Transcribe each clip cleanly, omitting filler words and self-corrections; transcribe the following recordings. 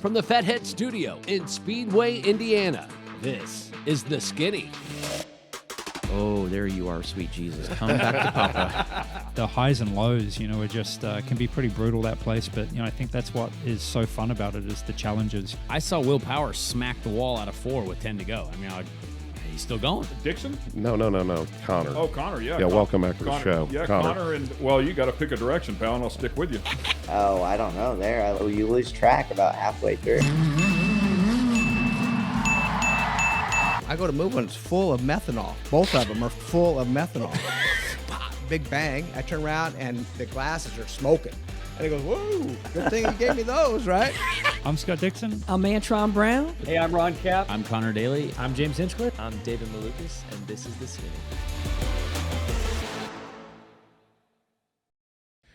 From the Fathead Studio in Speedway, Indiana, this is The Skinny. Oh, there you are, sweet Jesus. Come back to Papa. The highs and lows, are just can be pretty brutal, that place. But, I think that's what is so fun about it is the challenges. I saw Will Power smack the wall out of 4 with 10 to go. He's still going. Dixon? No. Connor. Oh, Connor, yeah. Yeah, welcome back to the show. Yeah, Connor, and, you got to pick a direction, pal, and I'll stick with you. Oh, I don't know. You lose track about halfway through. I go to move when it's full of methanol. Both of them are full of methanol. Big bang. I turn around and the glasses are smoking. And he goes, whoa, good thing you gave me those, right? I'm Scott Dixon. I'm Antron Brown. Hey, I'm Ron Cap. I'm Connor Daly. I'm James Hinchcliffe. I'm David Malukas, and this is The Skinny.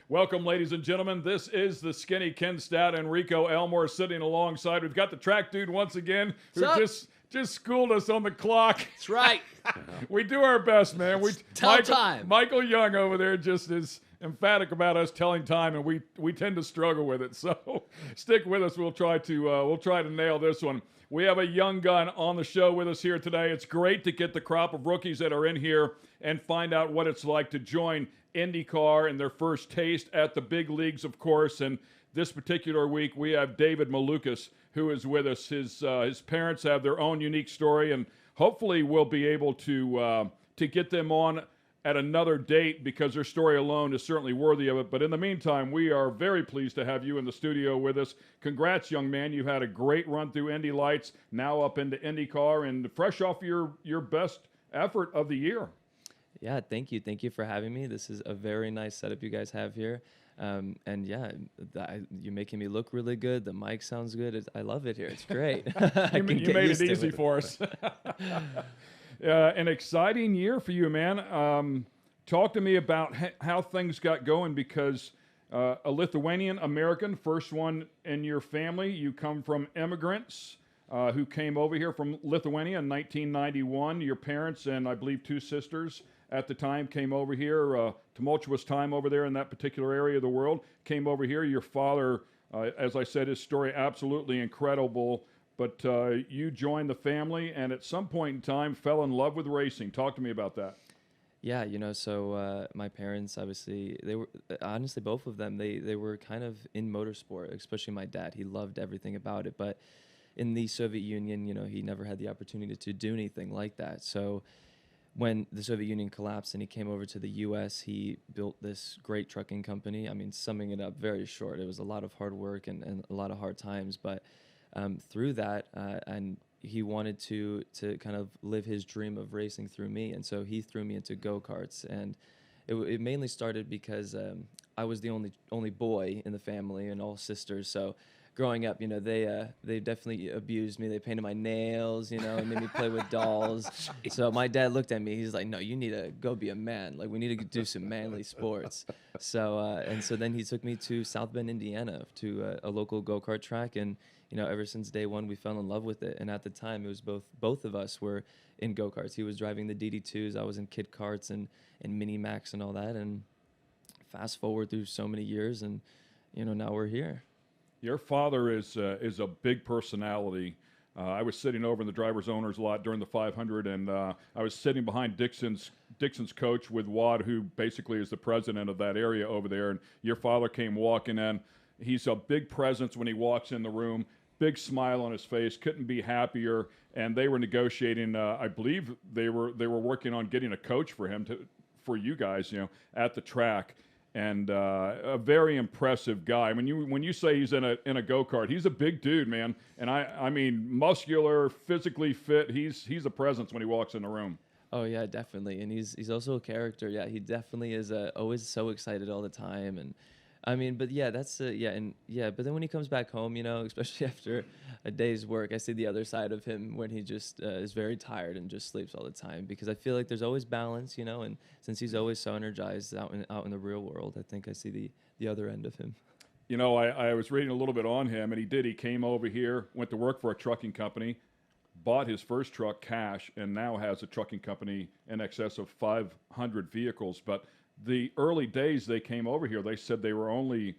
Welcome, ladies and gentlemen. This is The Skinny. Ken Stout and Rico Elmore sitting alongside. We've got the track dude once again who just schooled us on the clock. That's right. We do our best, man. Time. Michael Young over there just is emphatic about us telling time, and we tend to struggle with it. So stick with us. We'll try to nail this one. We have a young gun on the show with us here today. It's great to get the crop of rookies that are in here and find out what it's like to join IndyCar and their first taste at the big leagues, of course. And this particular week, we have David Malukas, who is with us. His parents have their own unique story, and hopefully we'll be able to get them on at another date because their story alone is certainly worthy of it. But in the meantime, we are very pleased to have you in the studio with us. Congrats, young man. You've had a great run through Indy Lights, now up into IndyCar, and fresh off your best effort of the year. Yeah, thank you. Thank you for having me. This is a very nice setup you guys have here. And yeah, you're making me look really good. The mic sounds good. I love it here. It's great. You made it easy for us. An exciting year for you, man. Talk to me about how things got going because a Lithuanian American, first one in your family. You come from immigrants who came over here from Lithuania in 1991. Your parents and I believe 2 sisters at the time came over here. Tumultuous time over there in that particular area of the world. Came over here. Your father, as I said, his story absolutely incredible. But you joined the family and at some point in time fell in love with racing. Talk to me about that. Yeah, so my parents, obviously, they were, honestly, both of them, they were kind of in motorsport, especially my dad. He loved everything about it. But in the Soviet Union, he never had the opportunity to do anything like that. So when the Soviet Union collapsed and he came over to the U.S., he built this great trucking company. Summing it up very short, it was a lot of hard work and a lot of hard times. But through that, and he wanted to kind of live his dream of racing through me. And so he threw me into go-karts. And it mainly started because I was the only boy in the family and all sisters. So growing up, they definitely abused me. They painted my nails, and made me play with dolls. So my dad looked at me. He's like, "No, you need to go be a man. Like, we need to do some manly sports." So and so then he took me to South Bend, Indiana, to a local go-kart track, and ever since day one, we fell in love with it. And at the time, it was both of us were in go-karts. He was driving the DD2s. I was in kid karts and mini Max and all that. And fast forward through so many years, and now we're here. Your father is a big personality. I was sitting over in the driver's owners lot during the 500, and I was sitting behind Dixon's coach with Wad, who basically is the president of that area over there. And your father came walking in. He's a big presence when he walks in the room. Big smile on his face. Couldn't be happier. And they were negotiating. I believe they were working on getting a coach for him for you guys, at the track. And a very impressive guy. When you say he's in a go-kart, he's a big dude, man. And I mean muscular, physically fit. He's a presence when he walks in the room. Oh yeah, definitely. And he's also a character. Yeah, he definitely is always so excited all the time. And but yeah, that's but then when he comes back home, especially after a day's work, I see the other side of him when he just is very tired and just sleeps all the time, because I feel like there's always balance, and since he's always so energized out in the real world, I think I see the other end of him. I was reading a little bit on him, and he came over here, went to work for a trucking company, bought his first truck cash, and now has a trucking company in excess of 500 vehicles. But the early days they came over here, they said they were only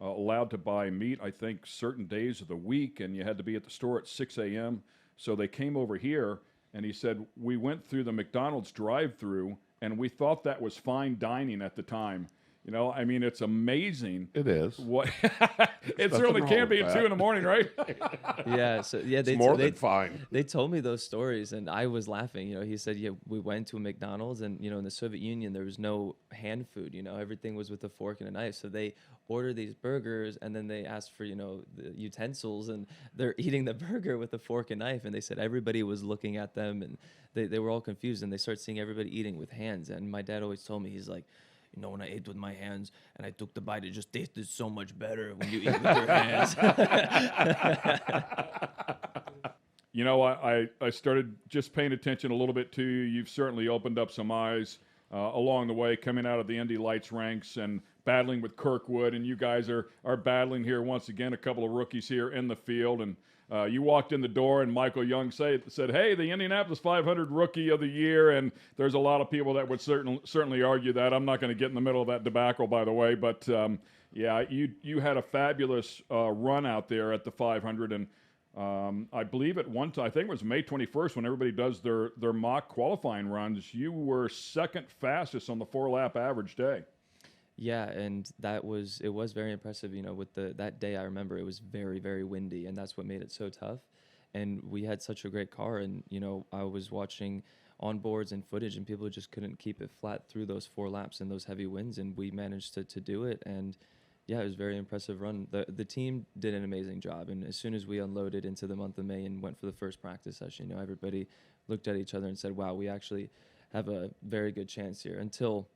allowed to buy meat, I think, certain days of the week, and you had to be at the store at 6 a.m. So they came over here, and he said, we went through the McDonald's drive-through, and we thought that was fine dining at the time. You know, I mean, it's amazing. It is. What it certainly can be at 2 in the morning, right? Yeah, so yeah, It's more than fine. They told me those stories, and I was laughing. You know, he said, yeah, we went to a McDonald's, and you know, in the Soviet Union, there was no hand food. You know, everything was with a fork and a knife. So they order these burgers, and then they ask for, you know, the utensils, and they're eating the burger with a fork and knife. And they said everybody was looking at them, and they were all confused, and they started seeing everybody eating with hands. And my dad always told me, he's like, you know, when I ate with my hands and I took the bite, it just tasted so much better when you eat with your hands. You know, I started just paying attention a little bit to you. You've certainly opened up some eyes along the way, coming out of the Indy Lights ranks and battling with Kirkwood. And you guys are battling here once again, a couple of rookies here in the field. And you walked in the door, and Michael Young said, hey, the Indianapolis 500 Rookie of the Year. And there's a lot of people that would certainly argue that. I'm not going to get in the middle of that debacle, by the way. But, yeah, you had a fabulous run out there at the 500. And I believe at one time, I think it was May 21st, when everybody does their mock qualifying runs, you were second fastest on the 4-lap average day. Yeah, and it was very impressive. You know, with that day, I remember it was very, very windy, and that's what made it so tough. And we had such a great car, and you know, I was watching onboards and footage, and people just couldn't keep it flat through those 4 laps and those heavy winds, and we managed to do it. And yeah, it was a very impressive run. The team did an amazing job, and as soon as we unloaded into the month of May and went for the first practice session, you know, everybody looked at each other and said, "Wow, we actually have a very good chance here." Until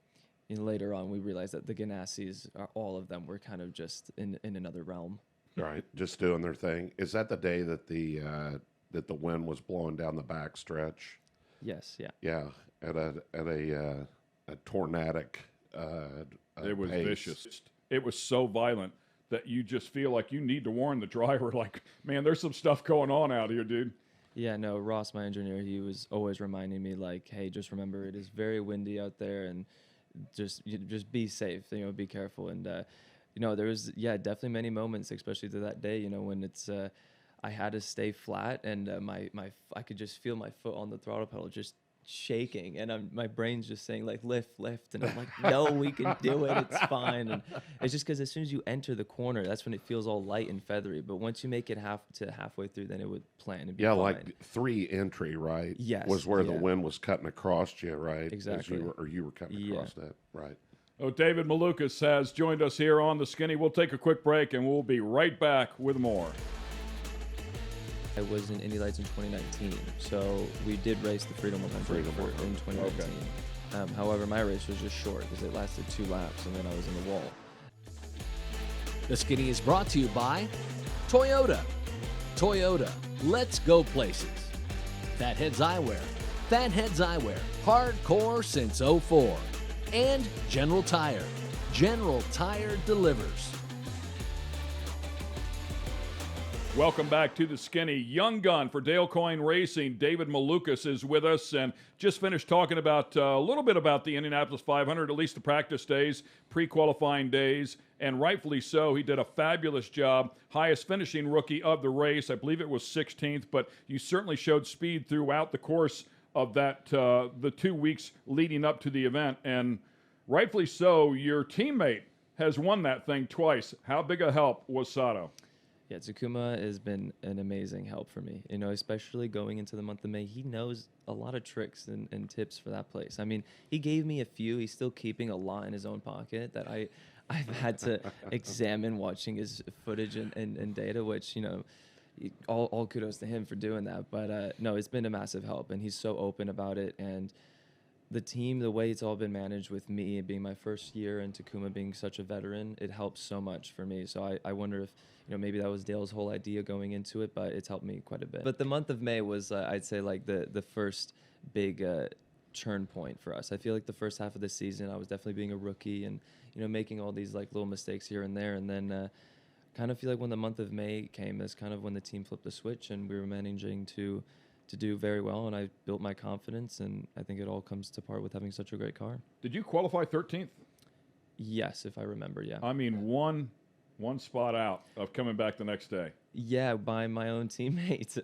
later on, we realized that the Ganassis, all of them, were kind of just in another realm. Right, just doing their thing. Is that the day that the wind was blowing down the back stretch? Yes, yeah. Yeah, at a tornadic. It was pace. vicious. It was so violent that you just feel like you need to warn the driver, like, man, there's some stuff going on out here, dude. Yeah, no, Ross, my engineer, he was always reminding me, like, hey, just remember, it is very windy out there, and just be safe, you know, be careful. And you know, there was definitely many moments, especially to that day, you know, when it's I had to stay flat, and I could just feel my foot on the throttle pedal just shaking, and my brain's just saying, like, lift, and I'm like, no, we can do it, it's fine. And it's just because as soon as you enter the corner, that's when it feels all light and feathery, but once you make it halfway through, then it would plan and be fine. Like 3 entry, right? Yes, was where the wind was cutting across you, right? Exactly. You were cutting across that, right? Oh, David Malukas has joined us here on The Skinny. We'll take a quick break, and we'll be right back with more. I was in Indy Lights in 2019, so we did race the Freedom 100 in 2019. Okay. However, my race was just short because it lasted 2 laps, and then I was in the wall. The Skinny is brought to you by Toyota. Toyota, let's go places. Fatheads Eyewear. Fatheads Eyewear, hardcore since '04. And General Tire. General Tire delivers. Welcome back to The Skinny. Young gun for Dale Coyne Racing. David Malukas is with us, and just finished talking about a little bit about the Indianapolis 500, at least the practice days, pre-qualifying days, and rightfully so. He did a fabulous job. Highest finishing rookie of the race. I believe it was 16th, but you certainly showed speed throughout the course of that the 2 weeks leading up to the event, and rightfully so. Your teammate has won that thing twice. How big a help was Sato? Yeah, Takuma has been an amazing help for me, you know, especially going into the month of May. He knows a lot of tricks and tips for that place. I mean, he gave me a few. He's still keeping a lot in his own pocket that I've had to examine watching his footage and data, which, you know, all kudos to him for doing that. But no, it's been a massive help, and he's so open about it. And the team, the way it's all been managed with me being my first year and Takuma being such a veteran, it helps so much for me. So I wonder if, you know, maybe that was Dale's whole idea going into it, but it's helped me quite a bit. But the month of May was, I'd say, like the first big churn point for us. I feel like the first half of the season, I was definitely being a rookie and, you know, making all these like little mistakes here and there. And then kind of feel like when the month of May came, that's kind of when the team flipped the switch and we were managing to do very well, and I built my confidence, and I think it all comes to part with having such a great car. Did you qualify 13th? Yes, if I remember, yeah. I mean, one One spot out of coming back the next day. Yeah, by my own teammates.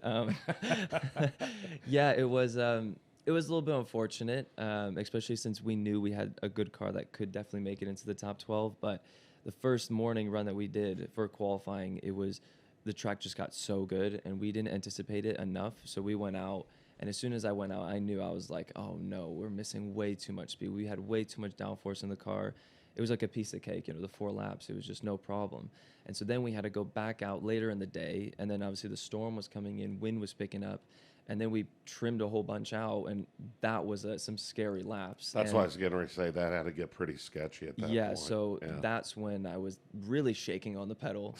Yeah, it was a little bit unfortunate, especially since we knew we had a good car that could definitely make it into the top 12. But the first morning run that we did for qualifying, the track just got so good, and we didn't anticipate it enough. So we went out, and as soon as I went out, I knew I was like, oh no, we're missing way too much speed. We had way too much downforce in the car. It was like a piece of cake, the 4 laps. It was just no problem. And so then we had to go back out later in the day, and then obviously the storm was coming in, wind was picking up, and then we trimmed a whole bunch out, and that was some scary laps. That's why I was getting ready to say that had to get pretty sketchy at that point. Yeah, so that's when I was really shaking on the pedal.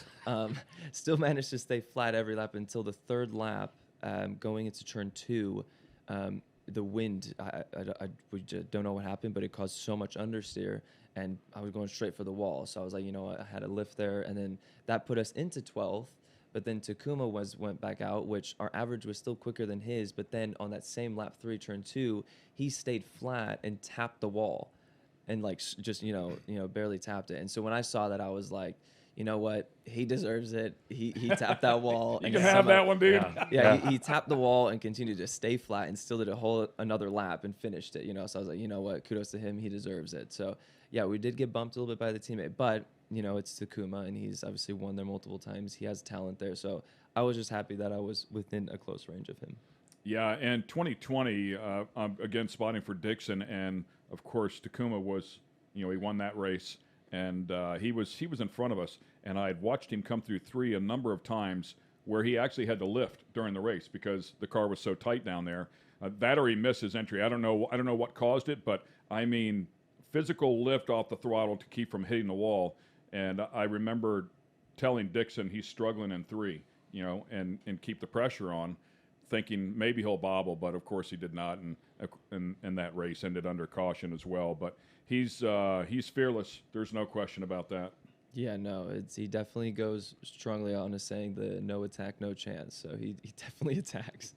Still managed to stay flat every lap until the 3rd lap, going into turn 2. The wind, we just don't know what happened, but it caused so much understeer, and I was going straight for the wall. So I was like, I had a lift there, and then that put us into 12th. But then Takuma went back out, which our average was still quicker than his. But then on that same lap 3, turn 2, he stayed flat and tapped the wall, and just barely tapped it. And so when I saw that, I was like, you know what? He deserves it. He tapped that wall. You can have that one, dude. Yeah, he tapped the wall and continued to stay flat and still did another lap and finished it. So I was like, you know what? Kudos to him. He deserves it. So yeah, we did get bumped a little bit by the teammate, but it's Takuma, and he's obviously won there multiple times. He has talent there. So I was just happy that I was within a close range of him. Yeah, and 2020, again, spotting for Dixon, and of course Takuma was, he won that race. And he was in front of us, and I had watched him come through 3 a number of times where he actually had to lift during the race because the car was so tight down there. That or he missed his entry. I don't know what caused it, but I mean, physical lift off the throttle to keep from hitting the wall. And I remember telling Dixon he's struggling in 3, and keep the pressure on, thinking maybe he'll bobble, but of course he did not, and that race ended under caution as well. But he's fearless. There's no question about that. Yeah, no, he definitely goes strongly on as saying the no attack, no chance. So he definitely attacks.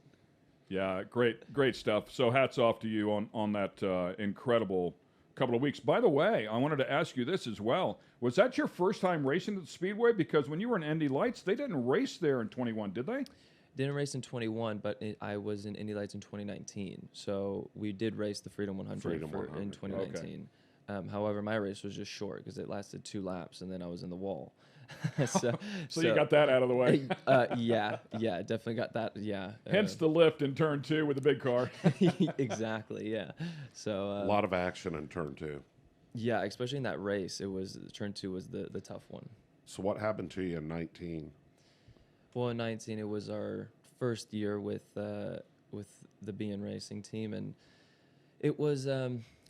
Yeah, great stuff. So hats off to you on that incredible couple of weeks. By the way, I wanted to ask you this as well. Was that your first time racing at the Speedway? Because when you were in Indy Lights, they didn't race there in 21, did they? Didn't race in 21, but I was in Indy Lights in 2019. So we did race the Freedom 100, in 2019. Okay. However, my race was just short because it lasted 2 laps, and then I was in the wall. so you got that out of the way. Yeah, definitely got that. Yeah. Hence the lift in turn 2 with the big car. Exactly. Yeah. So a lot of action in turn 2. Yeah, especially in that race, turn 2 was the tough one. So what happened to you in 19? Well, in 19, it was our first year with the BN Racing team, and it was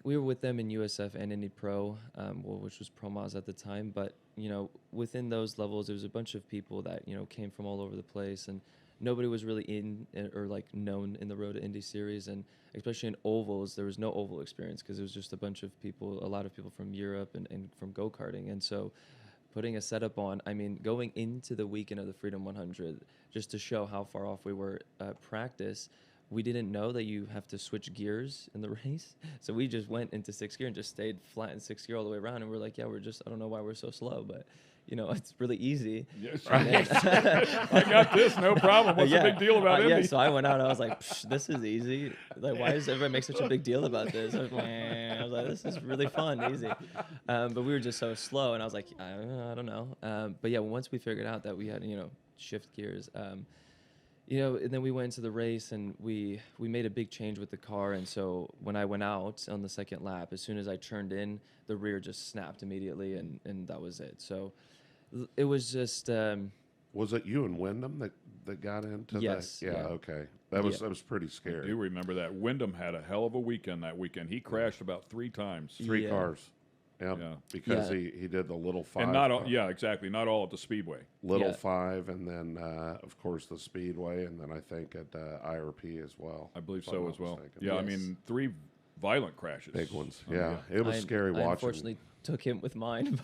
we were with them in USF and Indy Pro, which was Promaz at the time. But within those levels, there was a bunch of people that came from all over the place, and nobody was really in or known in the Road to Indy series, and especially in ovals, there was no oval experience because it was just a lot of people from Europe and from go-karting, and so putting a setup on, going into the weekend of the Freedom 100, just to show how far off we were practice, we didn't know that you have to switch gears in the race. So we just went into 6th gear and just stayed flat in 6th gear all the way around. And we're like, I don't know why we're so slow, but it's really easy. Yes, I got this, no problem. What's the big deal about Indy? Yeah, so I went out and I was like, this is easy. Why does everybody make such a big deal about this? I was like, this is really fun, easy. But we were just so slow, and I was like, I don't know. But yeah, once we figured out that we had, shift gears, and then we went into the race, and we made a big change with the car. And so when I went out on the 2nd lap, as soon as I turned in, the rear just snapped immediately, and that was it. So it was just. Was it you and Wyndham that got into yes, that? Yeah, okay. That was pretty scary. I do remember that. Wyndham had a hell of a weekend that weekend. He crashed about 3 times. 3 cars. Yep. Yeah, because he did the little 5. And not all, exactly. Not all at the Speedway. Little 5, and then of course the Speedway, and then I think at IRP as well. I believe so as well. Yeah, yes. 3 violent crashes. Big ones. Yeah, it was scary watching. I unfortunately took him with mine.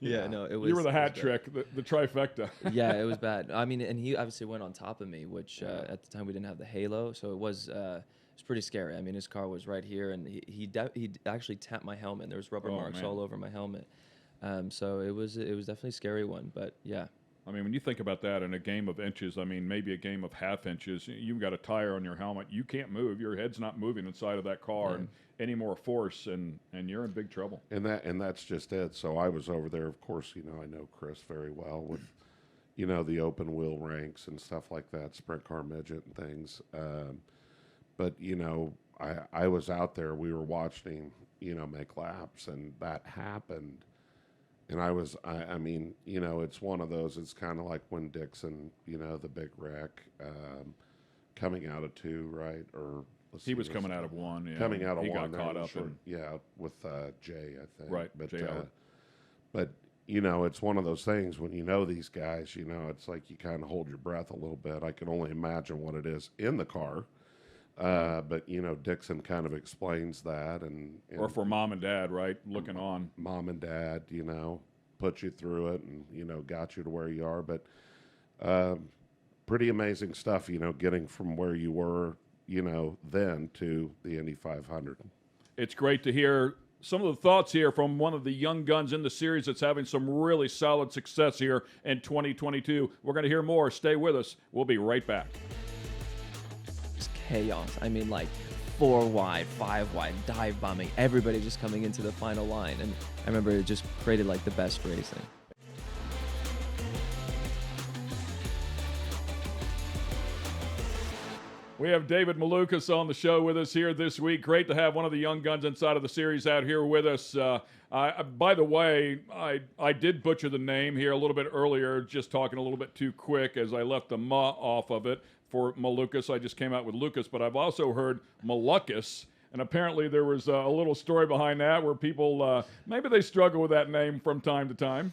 Yeah. No, it was. You were the hat trick, the trifecta. Yeah, it was bad. And he obviously went on top of me, which at the time we didn't have the halo, so it was. It's pretty scary. His car was right here, and he actually tapped my helmet. There was rubber marks all over my helmet. So it was definitely a scary one, but yeah. I mean, when you think about that in a game of inches, I mean, maybe a game of half inches, you've got a tire on your helmet. You can't move. Your head's not moving inside of that car and any more force, and you're in big trouble. And that's just it. So I was over there, of course, I know Chris very well with, the open wheel ranks and stuff like that, sprint car midget and things. But, I was out there, we were watching, make laps, and that happened. And I mean, it's one of those, it's kind of like when Dixon, the big wreck, coming out of 2, right? Or he was coming out of 1. Yeah. Coming out of he 1. He got caught up. With Jay, I think. Right, but, Jay Howard. But, it's one of those things when these guys, it's like you kind of hold your breath a little bit. I can only imagine what it is in the car. But Dixon kind of explains that, and or for mom and dad, right, looking on. Mom and dad, put you through it, and got you to where you are. But pretty amazing stuff, getting from where you were, then to the Indy 500. It's great to hear some of the thoughts here from one of the young guns in the series that's having some really solid success here in 2022. We're going to hear more. Stay with us. We'll be right back. Chaos. I mean, like 4 wide, 5 wide, dive bombing, everybody just coming into the final line. And I remember it just created like the best racing. We have David Malukas on the show with us here this week. Great to have one of the young guns inside of the series out here with us. By the way, I did butcher the name here a little bit earlier, just talking a little bit too quick as I left the ma off of it. For Malukas, I just came out with Lucas, but I've also heard Malukas, and apparently there was a little story behind that where people, maybe they struggle with that name from time to time.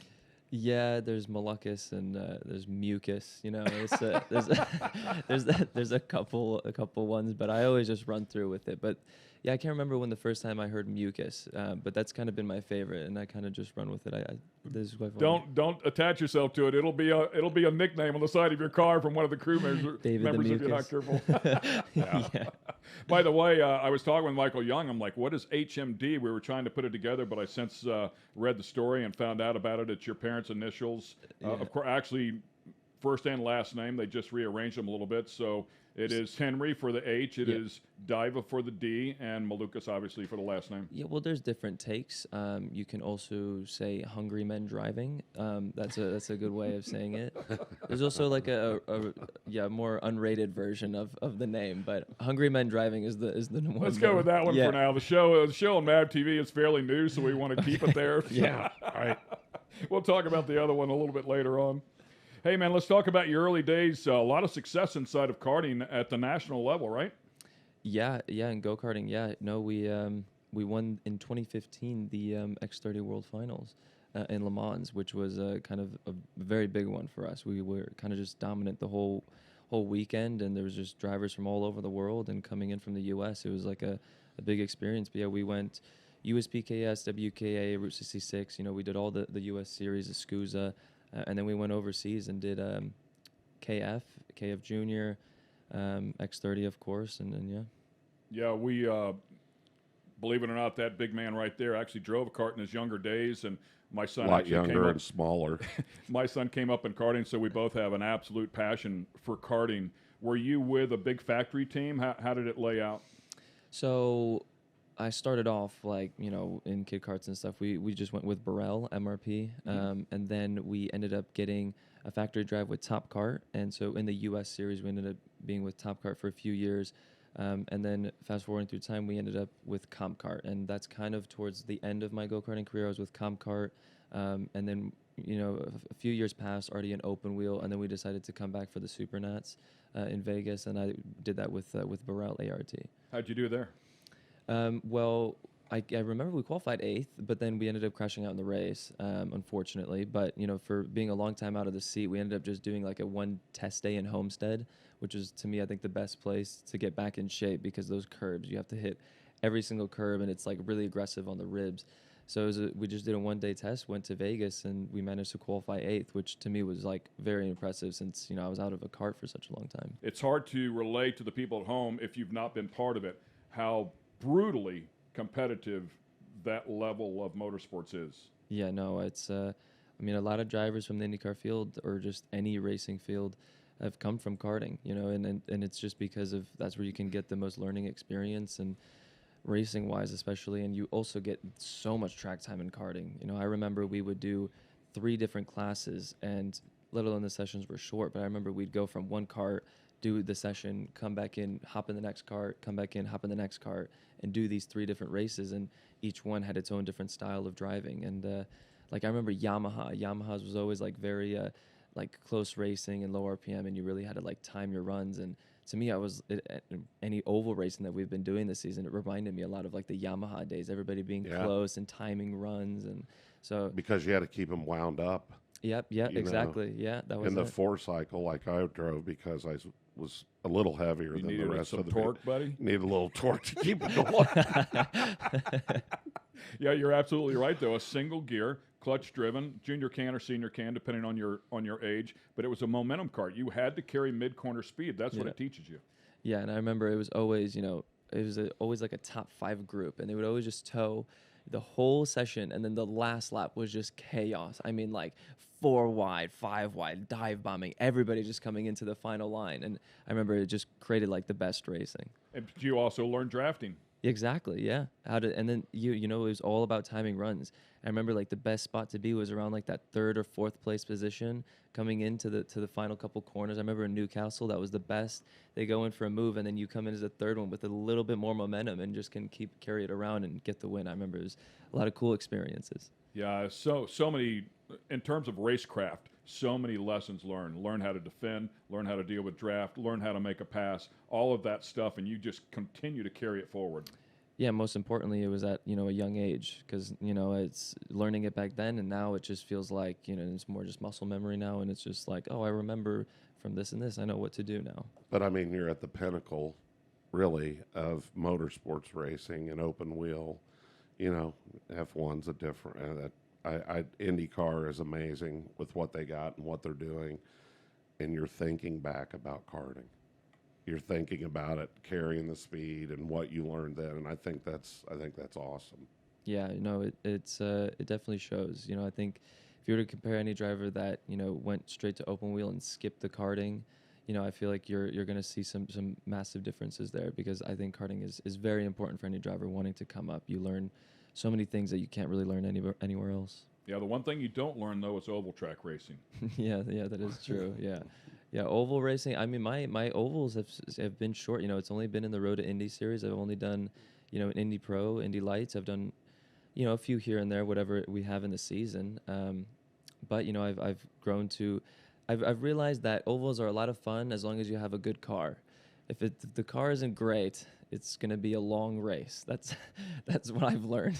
Yeah, there's Malukas and there's Mucus. It's there's a couple ones, but I always just run through with it. But yeah, I can't remember when the first time I heard Mucus, but that's kind of been my favorite, and I kind of just run with it. This is quite fun. Don't attach yourself to it. It'll be a nickname on the side of your car from one of the crew members if you're not careful. Yeah. By the way, I was talking with Michael Young. I'm like, what is HMD? We were trying to put it together, but I since read the story and found out about it. It's your parents' initials. Of course, actually, first and last name. They just rearranged them a little bit. So it is Henry for the H. It is Diva for the D, and Malukas obviously for the last name. Yeah, well, there's different takes. You can also say "hungry men driving." That's a good way of saying it. There's also like a more unrated version of the name, but "hungry men driving" is the one. Let's go with that one for now. The show on MAVTV is fairly new, so we want to keep it there. Yeah, all right. We'll talk about the other one a little bit later on. Hey, man, let's talk about your early days. A lot of success inside of karting at the national level, right? Yeah, in go-karting, yeah. No, we won in 2015 the X30 World Finals in Le Mans, which was kind of a very big one for us. We were kind of just dominant the whole weekend, and there was just drivers from all over the world and coming in from the U.S. It was like a big experience. But yeah, we went USPKS, WKA, Route 66. We did all the U.S. series, the SCUSA. And then we went overseas and did KF Junior, X30, of course, and then, yeah. Yeah, we, believe it or not, that big man right there actually drove a kart in his younger days, and my son a lot younger and smaller. My son came up in karting, so we both have an absolute passion for karting. Were you with a big factory team? How did it lay out? So I started off in kid karts and stuff. We just went with Burrell MRP, and then we ended up getting a factory drive with Top Kart. And so in the U.S. series, we ended up being with Top Kart for a few years, and then fast forwarding through time, we ended up with Comp Kart, and that's kind of towards the end of my go karting career. I was with Comp Kart, and then a few years passed, already an open wheel, and then we decided to come back for the Supernats in Vegas, and I did that with Burrell ART. How'd you do there? Well, I remember we qualified 8th, but then we ended up crashing out in the race, unfortunately. But, for being a long time out of the seat, we ended up just doing like a one test day in Homestead, which is, to me, I think the best place to get back in shape because those curbs, you have to hit every single curb, and it's like really aggressive on the ribs. So we just did a one-day test, went to Vegas, and we managed to qualify 8th, which to me was like very impressive since, I was out of a kart for such a long time. It's hard to relate to the people at home if you've not been part of it, how brutally competitive that level of motorsports is. Yeah, no, it's. I mean, a lot of drivers from the IndyCar field or just any racing field have come from karting, you know, and it's just because of that's where you can get the most learning experience and racing wise, especially. And you also get so much track time in karting. You know, I remember we would do 3 different classes, and let alone the sessions were short, but I remember we'd go from one cart, do the session, come back in, hop in the next cart, come back in, hop in the next cart, and do these 3 different races. And each one had its own different style of driving. And like I remember Yamaha's was always like very like close racing and low RPM, and you really had to like time your runs. And to me, any oval racing that we've been doing this season, it reminded me a lot of like the Yamaha days, everybody being close and timing runs. And so because you had to keep them wound up. Yep, exactly. Know, yeah, that was in the 4-cycle like I drove, because I was a little heavier than the rest of the torque, buddy. Need a little torque to keep it going. Yeah, you're absolutely right. Though a single gear, clutch driven, junior can or senior can, depending on your age. But it was a momentum kart. You had to carry mid corner speed. That's what it teaches you. Yeah, and I remember it was always, you know, always like a top 5 group, and they would always just tow the whole session, and then the last lap was just chaos. I mean, like 4 wide, 5 wide, dive bombing, everybody just coming into the final line. And I remember it just created like the best racing. And you also learned drafting. Exactly, yeah. And then you know, it was all about timing runs. I remember like the best spot to be was around like that 3rd or 4th place position coming into the final couple corners. I remember in Newcastle, that was the best. They go in for a move, and then you come in as the 3rd one with a little bit more momentum and just can carry it around and get the win. I remember it was a lot of cool experiences. Yeah, so many, in terms of racecraft, so many lessons learned. Learn how to defend, learn how to deal with draft, learn how to make a pass, all of that stuff, and you just continue to carry it forward. Yeah, most importantly, it was at, you know, a young age, because, you know, it's learning it back then, and now it just feels like, you know, it's more just muscle memory now, and it's just like, oh, I remember from this and this, I know what to do now. But I mean, you're at the pinnacle, really, of motorsports racing and open wheel. You know, F1's a different. IndyCar is amazing with what they got and what they're doing, and you're thinking back about karting. You're thinking about it, carrying the speed and what you learned then, and I think that's awesome. Yeah, you know, it definitely shows. You know, I think if you were to compare any driver that, you know, went straight to open wheel and skipped the karting, you know, I feel like you're going to see some massive differences there, because I think karting is very important for any driver wanting to come up. You learn so many things that you can't really learn anywhere else. Yeah, the one thing you don't learn, though, is oval track racing. yeah, that is true. Yeah, oval racing. I mean, my ovals have been short. You know, it's only been in the Road to Indy series. I've only done, you know, an Indy Pro, Indy Lights. I've done, you know, a few here and there, whatever we have in the season. But you know, I've grown to, I've realized that ovals are a lot of fun as long as you have a good car. If the car isn't great, it's going to be a long race. That's what I've learned.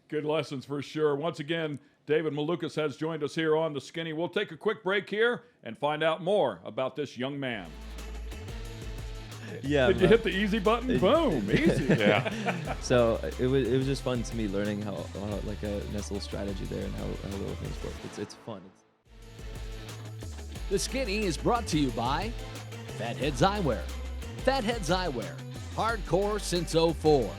Good lessons for sure. Once again, David Malukas has joined us here on The Skinny. We'll take a quick break here and find out more about this young man. Yeah. Did you hit the easy button? Boom, easy. Yeah. So it was just fun to me learning how like a nice little strategy there and how little things work. It's fun. The Skinny is brought to you by Fatheads Eyewear. Fatheads Eyewear, hardcore since '04.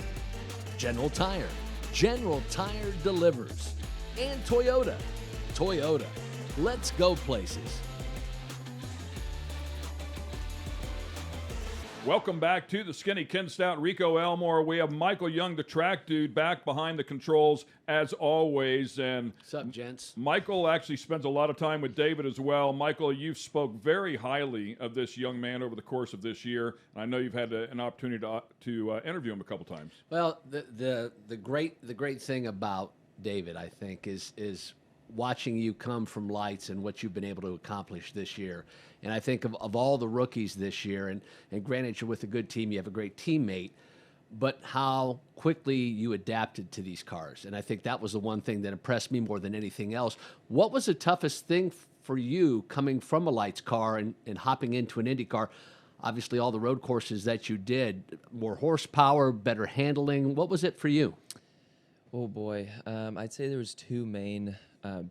General Tire. General Tire delivers. And Toyota. Toyota. Let's go places. Welcome back to The Skinny. Ken Stout, Rico, Elmore. We have Michael Young, the track dude, back behind the controls as always. And what's up, gents? Michael actually spends a lot of time with David as well. Michael, you've spoke very highly of this young man over the course of this year. And I know you've had an opportunity to interview him a couple times. Well, the great thing about David, I think, is watching you come from lights and what you've been able to accomplish this year. And I think of all the rookies this year, and granted you're with a good team, you have a great teammate, but how quickly you adapted to these cars. And I think that was the one thing that impressed me more than anything else. What was the toughest thing for you coming from a lights car and hopping into an Indy car? Obviously all the road courses that you did, more horsepower, better handling. What was it for you? Oh boy, I'd say there was 2 main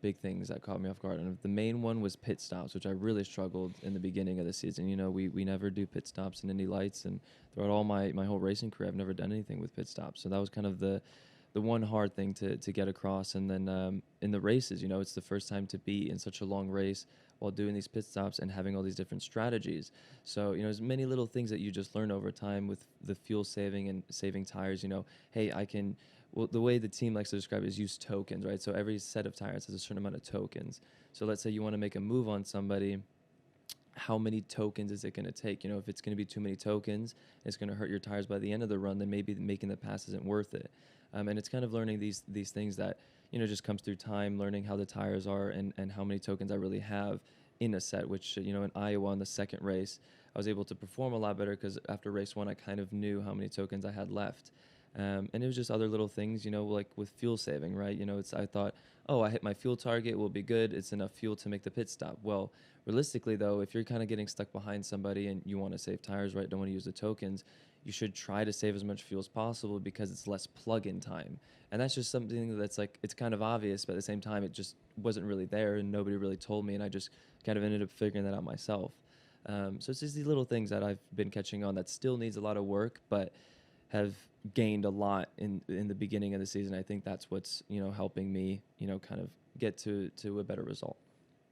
big things that caught me off guard. And the main one was pit stops, which I really struggled in the beginning of the season. You know, we never do pit stops in Indy Lights, and throughout all my whole racing career, I've never done anything with pit stops. So that was kind of the the one hard thing to get across. And then in the races, you know, it's the first time to be in such a long race while doing these pit stops and having all these different strategies. So, you know, there's many little things that you just learn over time with the fuel saving and saving tires. You know, hey, well, the way the team likes to describe it is use tokens, right? So every set of tires has a certain amount of tokens. So let's say you want to make a move on somebody. How many tokens is it going to take? You know, if it's going to be too many tokens, it's going to hurt your tires by the end of the run, then maybe making the pass isn't worth it. And it's kind of learning these things that, you know, just comes through time, learning how the tires are and how many tokens I really have in a set, which, you know, in Iowa on the second race, I was able to perform a lot better because after race one, I kind of knew how many tokens I had left. And it was just other little things, you know, like with fuel saving, right? You know, I thought, oh, I hit my fuel target, will be good. It's enough fuel to make the pit stop. Well, realistically, though, if you're kind of getting stuck behind somebody and you want to save tires, right, don't want to use the tokens, you should try to save as much fuel as possible because it's less plug-in time. And that's just something that's like, it's kind of obvious, but at the same time, it just wasn't really there and nobody really told me. And I just kind of ended up figuring that out myself. So it's just these little things that I've been catching on that still needs a lot of work, but have gained a lot in the beginning of the season. I think that's what's, you know, helping me, you know, kind of get to a better result.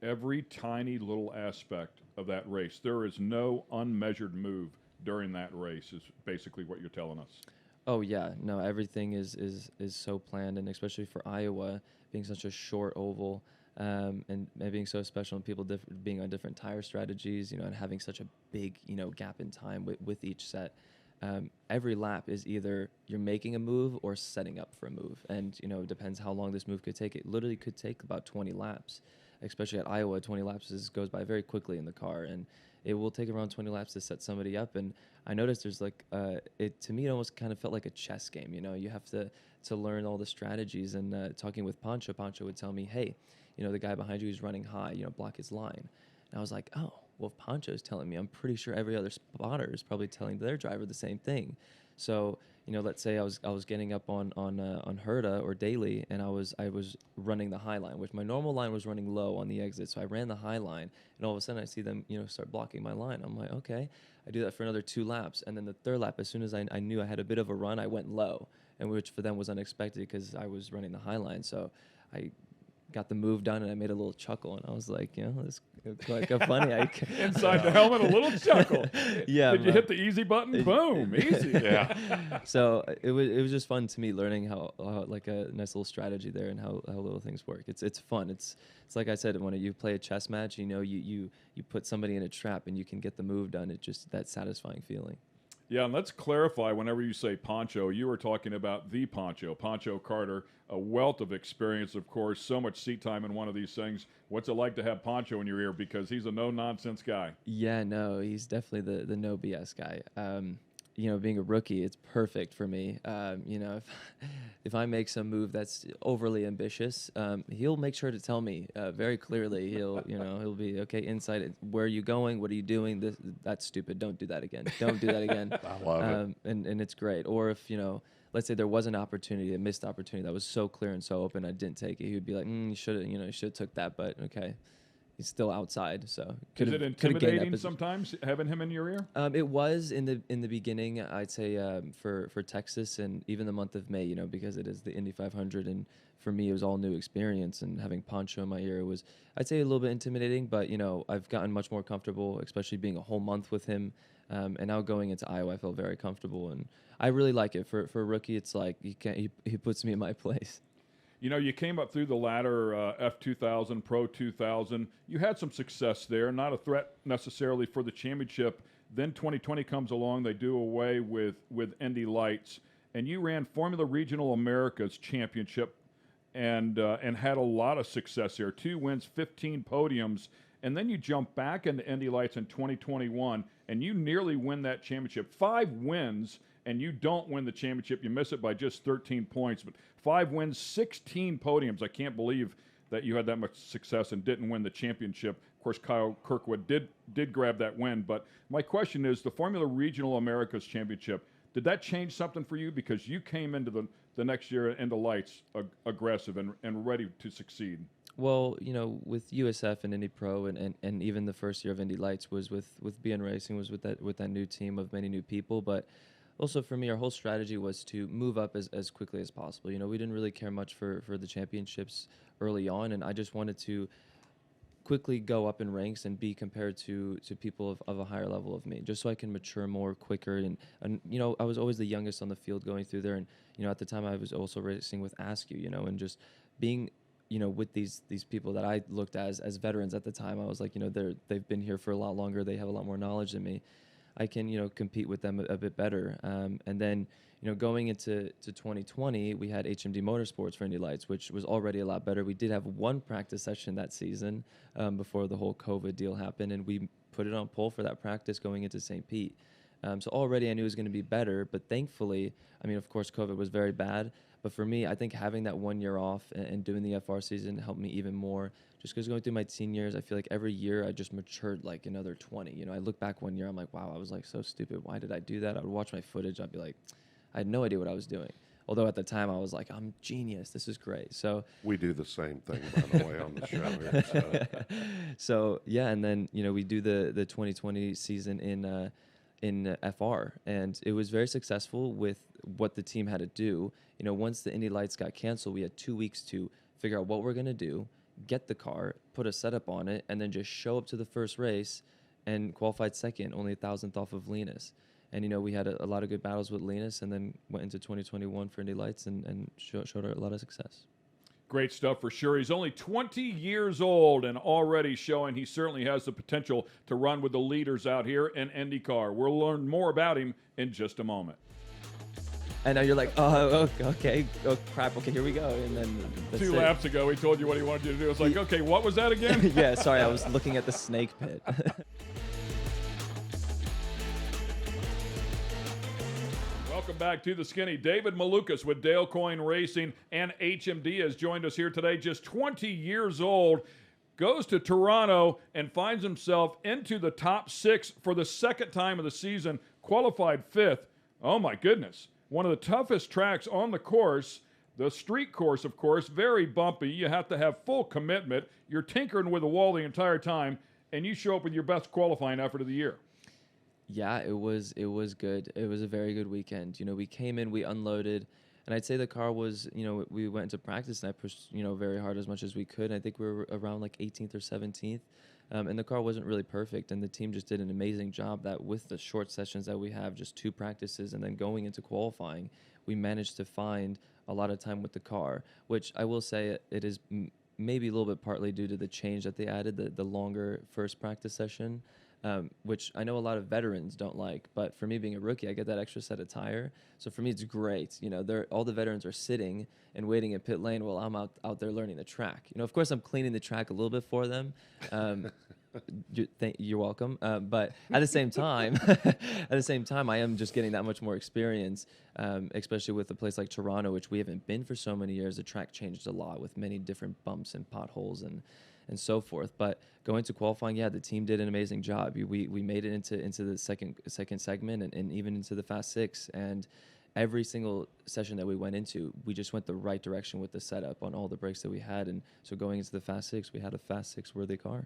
Every tiny little aspect of that race, there is no unmeasured move during that race, is basically what you're telling us. Oh yeah, no, everything is so planned, and especially for Iowa being such a short oval, and being so special, and people being on different tire strategies, you know, and having such a big, you know, gap in time with each set. Every lap is either you're making a move or setting up for a move, and you know, it depends how long this move could take. It literally could take about 20 laps, especially at Iowa. 20 laps goes by very quickly in the car, and it will take around 20 laps to set somebody up. And I noticed there's like, to me, it almost kind of felt like a chess game. You know, you have to learn all the strategies. And talking with Pancho would tell me, hey, you know, the guy behind you is running high, you know, block his line. And I was like, oh, well, if Pancho's telling me, I'm pretty sure every other spotter is probably telling their driver the same thing. So, you know, let's say I was getting up on Herta or Daly, and I was running the high line, which my normal line was running low on the exit. So I ran the high line, and all of a sudden I see them, you know, start blocking my line. I'm like, okay. I do that for another 2 laps, and then the third lap, as soon as I knew I had a bit of a run, I went low, and which for them was unexpected because I was running the high line. So I got the move done, and I made a little chuckle, and I was like, you know, this quite funny. Inside the helmet, a little chuckle. Yeah. Did you hit the easy button? Boom, easy. Yeah. So it was just fun to me learning how like a nice little strategy there and how little things work. It's fun. It's like I said, when you play a chess match, you know, you put somebody in a trap and you can get the move done. It's just that satisfying feeling. Yeah, and let's clarify, whenever you say Pancho, you were talking about the Pancho Carter, a wealth of experience, of course, so much seat time in one of these things. What's it like to have Pancho in your ear? Because he's a no-nonsense guy. Yeah, no, he's definitely the no BS guy. You know, being a rookie, it's perfect for me. You know, if I make some move that's overly ambitious, he'll make sure to tell me very clearly. He'll be, okay, inside, where are you going? What are you doing? That's stupid. Don't do that again. Don't do that again. I love it. And it's great. Or if, you know, let's say there was an opportunity, a missed opportunity that was so clear and so open, I didn't take it. He would be like, you should have took that, but okay. He's still outside, so is it intimidating sometimes having him in your ear? It was in the beginning. I'd say for Texas and even the month of May, you know, because it is the Indy 500, and for me it was all new experience. And having Pancho in my ear was, I'd say, a little bit intimidating. But you know, I've gotten much more comfortable, especially being a whole month with him. And now going into Iowa, I feel very comfortable, and I really like it. For a rookie, it's like he puts me in my place. You know, you came up through the ladder, F2000, Pro 2000. You had some success there, not a threat necessarily for the championship. Then 2020 comes along. They do away with Indy Lights, and you ran Formula Regional Americas Championship, and had a lot of success there. 2 wins, 15 podiums, and then you jump back into Indy Lights in 2021, and you nearly win that championship. 5 wins. And you don't win the championship. You miss it by just 13 points. But 5 wins, 16 podiums. I can't believe that you had that much success and didn't win the championship. Of course, Kyle Kirkwood did grab that win. But my question is, the Formula Regional Americas Championship, did that change something for you? Because you came into the next year into Lights aggressive and ready to succeed. Well, you know, with USF and Indy Pro and even the first year of Indy Lights was with BN Racing, was with that new team of many new people. But also for me, our whole strategy was to move up as quickly as possible. You know, we didn't really care much for the championships early on, and I just wanted to quickly go up in ranks and be compared to people of a higher level of me, just so I can mature more quicker. And you know, I was always the youngest on the field going through there, and you know, at the time I was also racing with Askew, you know, and just being, you know, with these people that I looked as veterans at the time. I was like, you know, they've been here for a lot longer, they have a lot more knowledge than me. I can, you know, compete with them a bit better. And then, you know, going into 2020, we had HMD Motorsports for Indy Lights, which was already a lot better. We did have one practice session that season before the whole COVID deal happened, and we put it on pole for that practice going into St. Pete. So already I knew it was going to be better, but thankfully, I mean, of course, COVID was very bad. But for me, I think having that 1 year off and doing the FR season helped me even more. Just because going through my teen years, I feel like every year I just matured like another 20. You know, I look back 1 year, I'm like, wow, I was like so stupid. Why did I do that? I would watch my footage. I'd be like, I had no idea what I was doing. Although at the time I was like, I'm genius. This is great. So We do the same thing, by the way, on the show here. So. So yeah, and then, you know, we do the 2020 season in FR, and it was very successful with what the team had to do. You know, once the Indy Lights got canceled, we had 2 weeks to figure out what we're going to do, get the car, put a setup on it, and then just show up to the first race and qualified second, only 1,000th off of Linus. And, you know, we had a lot of good battles with Linus, and then went into 2021 for Indy Lights and showed a lot of success. Great stuff for sure. He's only 20 years old and already showing he certainly has the potential to run with the leaders out here in IndyCar. We'll learn more about him in just a moment. I know you're like, oh, okay, oh crap, okay, here we go. And then that's 2 it. laps ago, he told you what he wanted you to do. It's like, okay, what was that again? Yeah, sorry, I was looking at the snake pit. Welcome back to the Skinny. David Malukas with Dale Coyne Racing and HMD has joined us here today. Just 20 years old, goes to Toronto and finds himself into the top 6 for the second time of the season, qualified 5th. Oh my goodness. One of the toughest tracks on the course, the street course, of course, very bumpy. You have to have full commitment. You're tinkering with the wall the entire time, and you show up with your best qualifying effort of the year. Yeah, it was good. It was a very good weekend. You know, we came in, we unloaded, and I'd say the car was, you know, we went into practice and I pushed, you know, very hard as much as we could. I think we were around like 18th or 17th, and the car wasn't really perfect, and the team just did an amazing job that with the short sessions that we have, just 2 practices, and then going into qualifying, we managed to find a lot of time with the car, which I will say it is maybe a little bit partly due to the change that they added, the longer first practice session. Which I know a lot of veterans don't like, but for me being a rookie, I get that extra set of tire. So for me, it's great. You know, all the veterans are sitting and waiting in pit lane while I'm out there learning the track. You know, of course, I'm cleaning the track a little bit for them. You're welcome. But at the same time, I am just getting that much more experience, especially with a place like Toronto, which we haven't been for so many years. The track changed a lot with many different bumps and potholes and so forth. But going to qualifying, yeah, the team did an amazing job. We made it into the second segment and even into the Fast Six. And every single session that we went into, we just went the right direction with the setup on all the brakes that we had. And so going into the Fast Six, we had a Fast Six worthy car.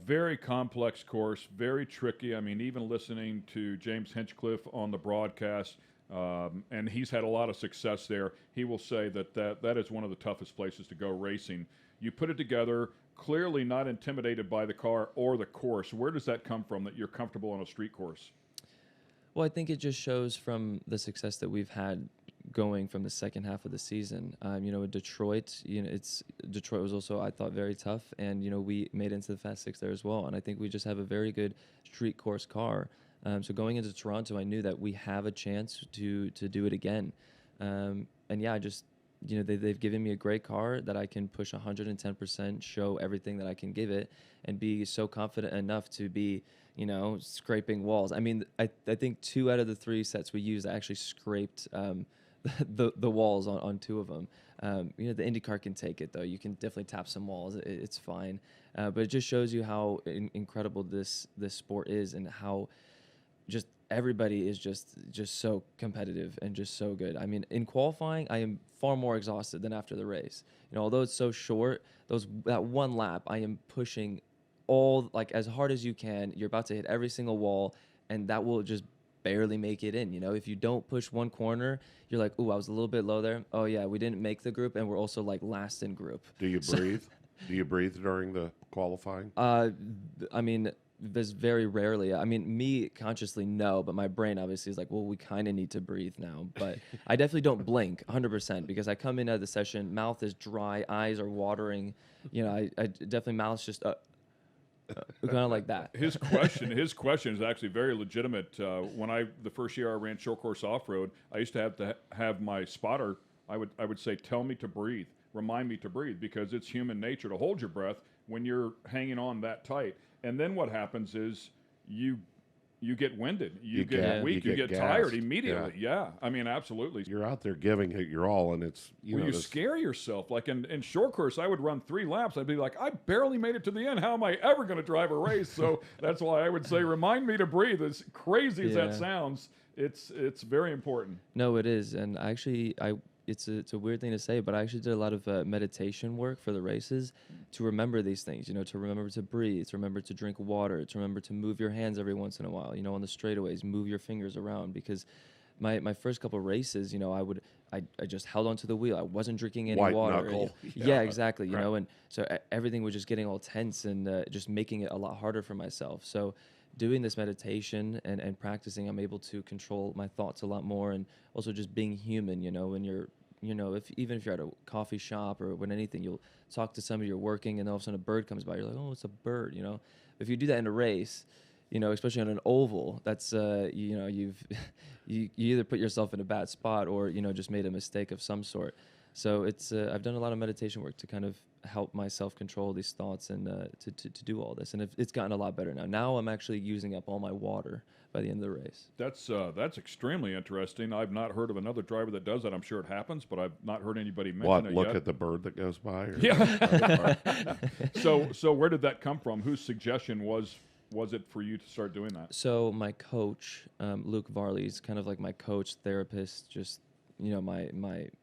Very complex course, very tricky. I mean, even listening to James Hinchcliffe on the broadcast, and he's had a lot of success there, he will say that is one of the toughest places to go racing. You put it together, clearly not intimidated by the car or the course. Where does that come from, that you're comfortable on a street course? Well, I think it just shows from the success that we've had going from the second half of the season. You know, Detroit, Detroit was also, I thought, very tough, and you know, we made it into the Fast Six there as well. And I think we just have a very good street course car. So going into Toronto, I knew that we have a chance to do it again. And yeah, you know, they've given me a great car that I can push 110%, show everything that I can give it, and be so confident enough to be, you know, scraping walls. I mean, I think 2 out of the 3 sets we used, I actually scraped the walls on 2 of them. You know, the IndyCar can take it, though. You can definitely tap some walls. It's fine. But it just shows you how incredible this sport is, and how just everybody is just so competitive and just so good. I mean, in qualifying, I am far more exhausted than after the race. You know, although it's so short, that 1 lap, I am pushing all, like, as hard as you can. You're about to hit every single wall, and that will just barely make it in. You know, if you don't push one corner, you're like, ooh, I was a little bit low there. Oh yeah, we didn't make the group, and we're also like last in group. Do you breathe? Do you breathe during the qualifying? I mean, there's very rarely. I mean, me consciously, no, but my brain obviously is like, well, we kind of need to breathe now. But I definitely don't blink 100% because I come into the session, mouth is dry, eyes are watering. You know, I definitely mouth's just kind of like that. His question is actually very legitimate. The first year I ran short course off road, I used to have my spotter. I would say, tell me to breathe, remind me to breathe, because it's human nature to hold your breath when you're hanging on that tight. And then what happens is you get winded, you get weak, you get tired immediately. Yeah, I mean, absolutely. You're out there giving it your all, and it's you scare yourself. Like in short course, I would run 3 laps. I'd be like, I barely made it to the end. How am I ever going to drive a race? So that's why I would say, remind me to breathe. As crazy as that sounds, it's very important. No, it is, and actually, it's a weird thing to say, but I actually did a lot of meditation work for the races to remember these things, you know, to remember to breathe, to remember to drink water, to remember to move your hands every once in a while, you know, on the straightaways, move your fingers around, because my first couple races, you know, I just held onto the wheel. I wasn't drinking any White water. knuckle. Yeah, exactly, you know, and so everything was just getting all tense and just making it a lot harder for myself. So doing this meditation and practicing, I'm able to control my thoughts a lot more, and also just being human, you know, when you're, you know, even if you're at a coffee shop or when anything, you'll talk to somebody, you're working, and all of a sudden a bird comes by. You're like, oh, it's a bird, you know. If you do that in a race, you know, especially on an oval, that's, you know, you either put yourself in a bad spot or, you know, just made a mistake of some sort. So it's, I've done a lot of meditation work to kind of help myself control these thoughts and to do all this. And it's gotten a lot better now. Now I'm actually using up all my water by the end of the race. That's extremely interesting. I've not heard of another driver that does that. I'm sure it happens, but I've not heard anybody mention it yet. Look at the bird that goes by? Or yeah. So where did that come from? Whose suggestion was it for you to start doing that? So my coach, Luke Varley's kind of like my coach, therapist, just, you know, my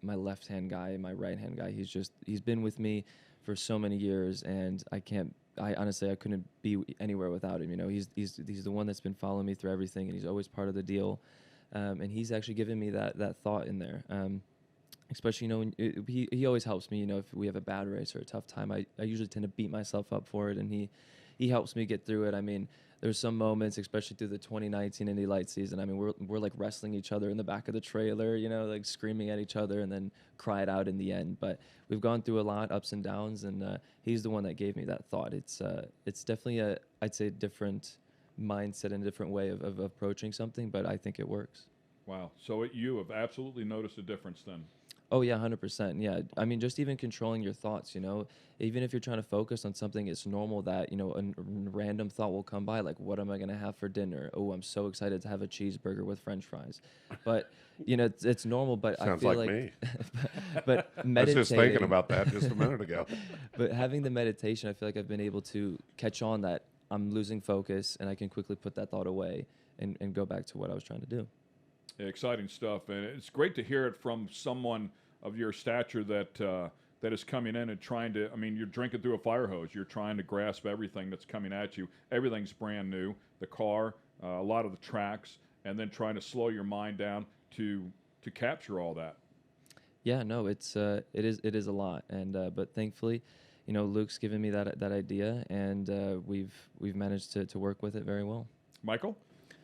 left-hand guy, my right-hand guy. He's been with me for so many years, and I honestly couldn't be anywhere without him. You know, he's the one that's been following me through everything, and he's always part of the deal. And he's actually given me that thought in there. Especially, you know, he always helps me. You know, if we have a bad race or a tough time, I usually tend to beat myself up for it, and he helps me get through it. I mean, there's some moments, especially through the 2019 Indy Light season. I mean, we're like wrestling each other in the back of the trailer, you know, like screaming at each other, and then cry it out in the end. But we've gone through a lot, ups and downs, and he's the one that gave me that thought. It's definitely I'd say different mindset and a different way of approaching something, but I think it works. Wow. So you have absolutely noticed a difference then. Oh yeah, 100%. Yeah, I mean, just even controlling your thoughts. You know, even if you're trying to focus on something, it's normal that, you know, a random thought will come by, like, what am I gonna have for dinner? Oh, I'm so excited to have a cheeseburger with French fries. But you know, it's normal. But Sounds I feel like like me. but I was meditating. just thinking about that just a minute ago. But having the meditation, I feel like I've been able to catch on that I'm losing focus, and I can quickly put that thought away and go back to what I was trying to do. Yeah, exciting stuff, and it's great to hear it from someone of your stature that is coming in and trying to. I mean, you're drinking through a fire hose. You're trying to grasp everything that's coming at you. Everything's brand new. The car, a lot of the tracks, and then trying to slow your mind down to capture all that. Yeah, no, it is a lot, and but thankfully, you know, Luke's given me that idea, and we've managed to work with it very well. Michael?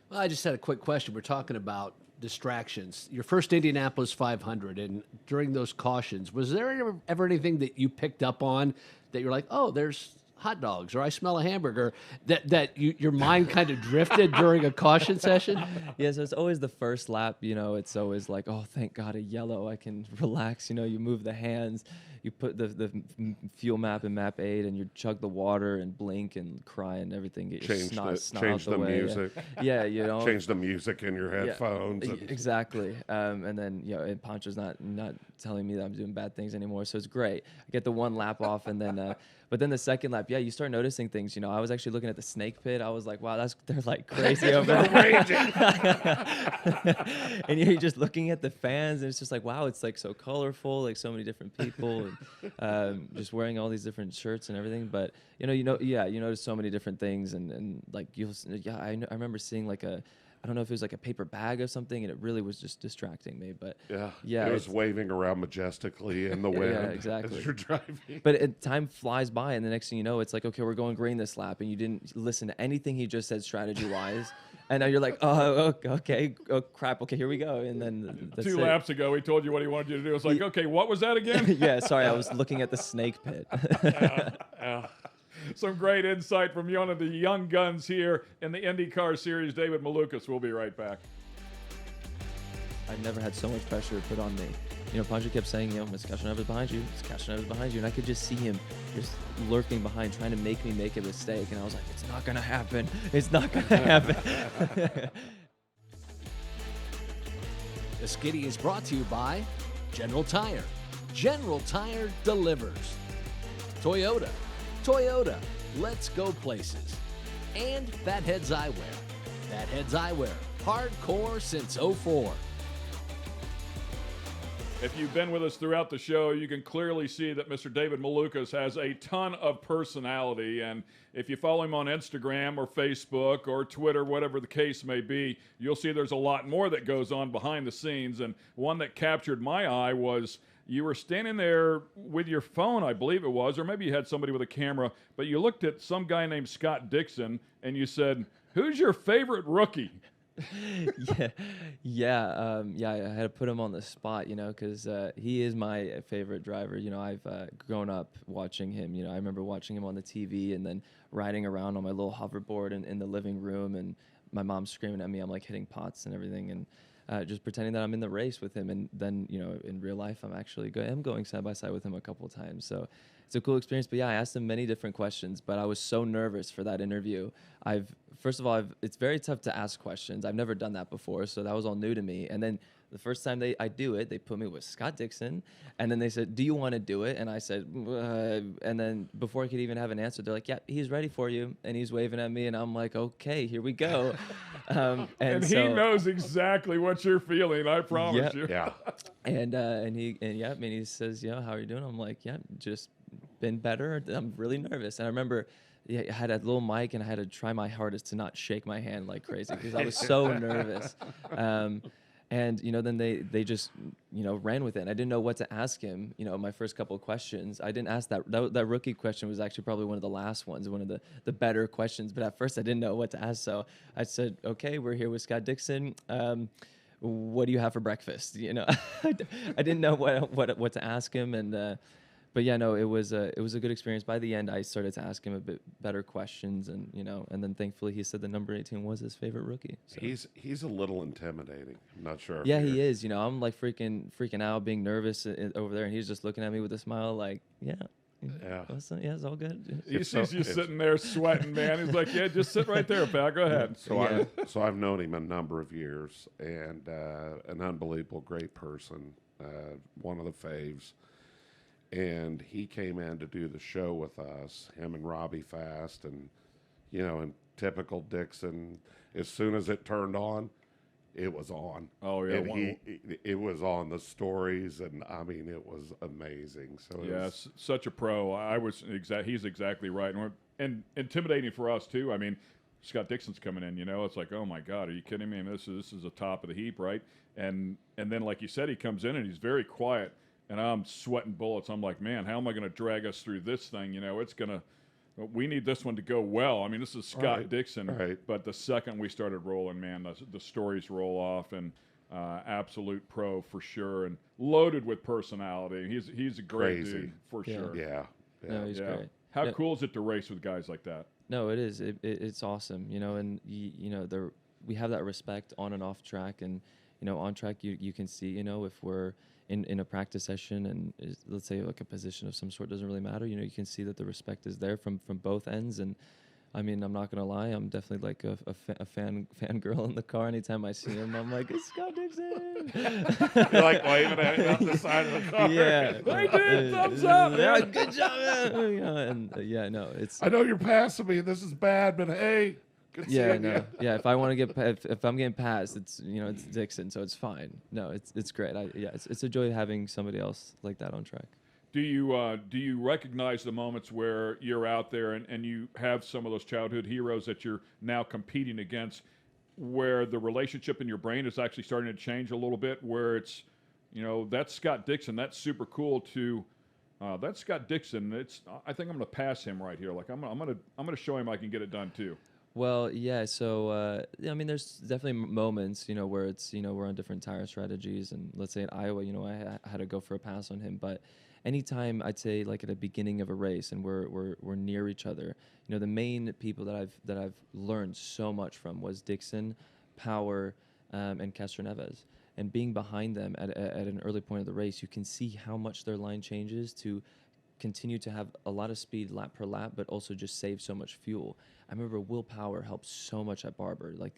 Well, I just had a quick question. We're talking about distractions. Your first Indianapolis 500, and during those cautions, was there ever anything that you picked up on that you're like, oh, there's hot dogs, or I smell a hamburger, that your mind kind of drifted during a caution session? Yeah, so it's always the first lap, you know, it's always like, oh, thank God, a yellow, I can relax, you know, you move the hands, you put the fuel map in map 8, and you chug the water and blink and cry and everything, get your snot out the way. Music. Yeah, you know. Change the music in your headphones. Yeah, exactly. And then, you know, and Pancho's not telling me that I'm doing bad things anymore, so it's great. I get the one lap off, and then but then the second lap, yeah, you start noticing things. You know, I was actually looking at the snake pit. I was like, wow, they're like crazy over there. And you're just looking at the fans, and it's just like, wow, it's like so colorful, like so many different people, and just wearing all these different shirts and everything. But you notice so many different things, and like I remember seeing like a I don't know if it was like a paper bag or something, and it really was just distracting me. But yeah, it was waving around majestically in the wind exactly. as you're driving. But time flies by, and the next thing you know, it's like, okay, we're going green this lap, and you didn't listen to anything he just said strategy-wise. And now you're like, oh, okay, oh, crap, okay, here we go. And then that's 2 laps ago, he told you what he wanted you to do. It's like, okay, what was that again? Yeah, sorry, I was looking at the snake pit. Some great insight from one of the young guns here in the IndyCar series, David Malukas. We'll be right back. I've never had so much pressure put on me. You know, Pancho kept saying, Mr. Castroneves behind you, Mr. Castroneves behind you. And I could just see him just lurking behind, trying to make me make a mistake. And I was like, it's not going to happen. It's not going to happen. The Skitty is brought to you by General Tire. General Tire delivers. Toyota. Toyota. Let's go places. And Fatheads Eyewear. Fatheads Eyewear. Hardcore since '04. If you've been with us throughout the show, you can clearly see that Mr. David Malukas has a ton of personality. And if you follow him on Instagram or Facebook or Twitter, whatever the case may be, you'll see there's a lot more that goes on behind the scenes. And one that captured my eye was you were standing there with your phone, I believe it was, or maybe you had somebody with a camera, but you looked at some guy named Scott Dixon and you said, "Who's your favorite rookie?" I had to put him on the spot, because he is my favorite driver. I've grown up watching him. I remember watching him on the TV and then riding around on my little hoverboard in the living room, and my mom screaming at me. I'm like hitting pots and everything, and just pretending that I'm in the race with him. And then, in real life, I'm actually going side by side with him a couple of times. So it's a cool experience. But yeah, I asked him many different questions, but I was so nervous for that interview. First of all, it's very tough to ask questions. I've never done that before, so that was all new to me. And then the first time I do it, they put me with Scott Dixon, and then they said, "Do you want to do it?" And I said, and then before I could even have an answer, they're like, "Yeah, he's ready for you," and he's waving at me, and I'm like, "Okay, here we go." And he knows exactly what you're feeling. I promise you. Yeah. And he says, "How are you doing?" I'm like, "Yeah, just been better. I'm really nervous." And I remember. Yeah, I had a little mic, and I had to try my hardest to not shake my hand like crazy because I was so nervous. And then they just ran with it. And I didn't know what to ask him. My first couple of questions, I didn't ask that rookie question was actually probably one of the last ones, one of the better questions. But at first, I didn't know what to ask, so I said, "Okay, we're here with Scott Dixon. What do you have for breakfast?" I didn't know what to ask him, and. But yeah, no, it was a good experience. By the end, I started to ask him a bit better questions, and and then thankfully he said the number 18 was his favorite rookie. So. He's a little intimidating. I'm not sure. Yeah, he is. I'm like freaking out, being nervous over there, and he's just looking at me with a smile, like, yeah, it's all good. He sees you sitting there sweating, man. He's like, "Yeah, just sit right there, pal. Go ahead." So I've known him a number of years, and an unbelievable, great person, one of the faves. And he came in to do the show with us, him and Robbie Fast, and in typical Dixon, as soon as it turned on, it was on. Oh yeah, and it was on the stories, and I mean it was amazing. So such a pro. He's exactly right, and intimidating for us too. I mean, Scott Dixon's coming in. It's like, oh my God, are you kidding me? And this is the top of the heap, right? And then like you said, he comes in and he's very quiet. And I'm sweating bullets. I'm like, man, how am I going to drag us through this thing? We need this one to go well. I mean, this is Scott Dixon. Right. But the second we started rolling, man, the stories roll off, and absolute pro for sure, and loaded with personality. He's a great dude for sure. Yeah. No, he's great. How cool is it to race with guys like that? No, it is. It's awesome. And we have that respect on and off track, and on track you can see if we're in a practice session, and let's say like a position of some sort, doesn't really matter. You can see that the respect is there from both ends. And I mean, I'm not gonna lie, I'm definitely like a fangirl in the car. Anytime I see him, I'm like, "It's Scott Dixon." You're like waving at him off the side of the car. Yeah, I did. Thumbs up. Yeah, good job, man. It's. I know you're passing me. This is bad, but hey. Yeah, no. Yeah, if I want to if I'm getting passed, it's it's Dixon, so it's fine. No, it's great. It's a joy having somebody else like that on track. Do you recognize the moments where you're out there and you have some of those childhood heroes that you're now competing against? where the relationship in your brain is actually starting to change a little bit, where it's, that's Scott Dixon, that's super cool, to that's Scott Dixon. I think I'm going to pass him right here. Like I'm going to show him I can get it done too. Well, yeah. So, I mean, there's definitely moments, where it's, we're on different tire strategies, and let's say at Iowa, I had to go for a pass on him. But anytime, I'd say, like at the beginning of a race, and we're near each other, the main people that I've learned so much from was Dixon, Power, and Castro Neves. And being behind them at an early point of the race, you can see how much their line changes to continue to have a lot of speed lap per lap, but also just save so much fuel. I remember Will Power helped so much at Barber. Like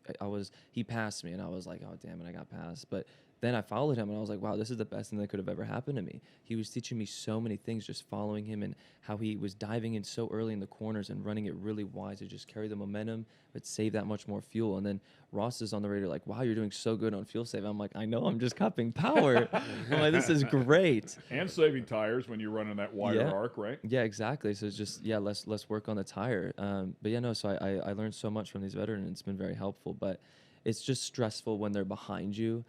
he passed me, and I was like, oh damn it, I got passed. But then I followed him, and I was like, wow, this is the best thing that could have ever happened to me. He was teaching me so many things just following him, and how he was diving in so early in the corners and running it really wide to just carry the momentum, but save that much more fuel. And then Ross is on the radio like, wow, you're doing so good on fuel save. I'm like, I know, I'm just cupping power. I'm like, this is great. And saving tires when you're running that wider arc, right? Yeah, exactly. So it's just, less work on the tire. But yeah, no, so I learned so much from these veterans. It's been very helpful, but it's just stressful when they're behind you.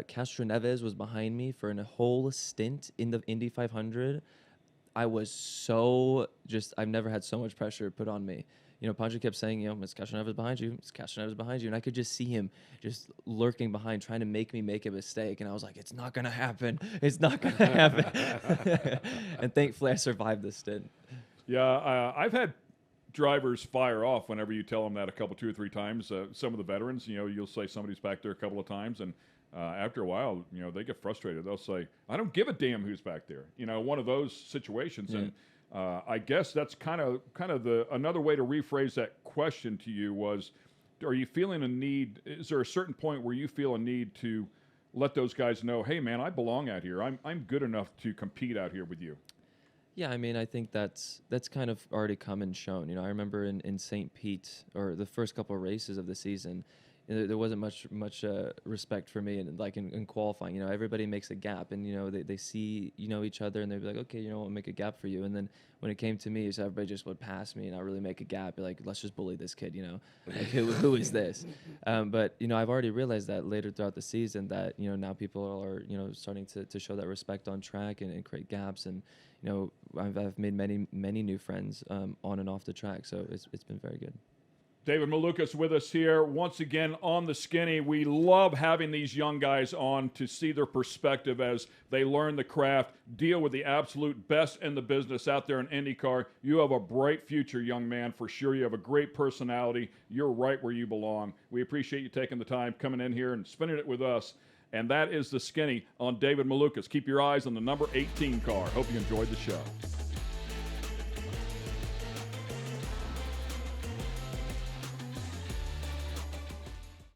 Castro Neves was behind me for a whole stint in the Indy 500. I was I've never had so much pressure put on me. Pancho kept saying, it's Castro Neves behind you, it's Castro Neves behind you. And I could just see him just lurking behind, trying to make me make a mistake. And I was like, it's not going to happen. It's not going to happen. And thankfully, I survived this stint. Yeah, I've had drivers fire off whenever you tell them that two or three times. Some of the veterans, you'll say somebody's back there a couple of times, and after a while, they get frustrated. They'll say, I don't give a damn who's back there. One of those situations. Yeah. And I guess that's kind of another way to rephrase that question to you was, are you feeling a need? Is there a certain point where you feel a need to let those guys know, hey man, I belong out here. I'm good enough to compete out here with you? Yeah, I mean, I think that's kind of already come and shown. I remember in St. Pete, or the first couple of races of the season, there wasn't much respect for me, and like in qualifying, everybody makes a gap, and they see each other, and they'd be like, okay, I'll make a gap for you. And then when it came to me, so everybody just would pass me and not really make a gap. Be like, let's just bully this kid, like who is this? But I've already realized that later throughout the season that now people are starting to show that respect on track and create gaps, and I've made many new friends on and off the track, so it's been very good. David Malukas with us here once again on the Skinny. We love having these young guys on to see their perspective as they learn the craft, deal with the absolute best in the business out there in IndyCar. You have a bright future, young man, for sure. You have a great personality. You're right where you belong. We appreciate you taking the time, coming in here and spending it with us. And that is the Skinny on David Malukas. Keep your eyes on the number 18 car. Hope you enjoyed the show.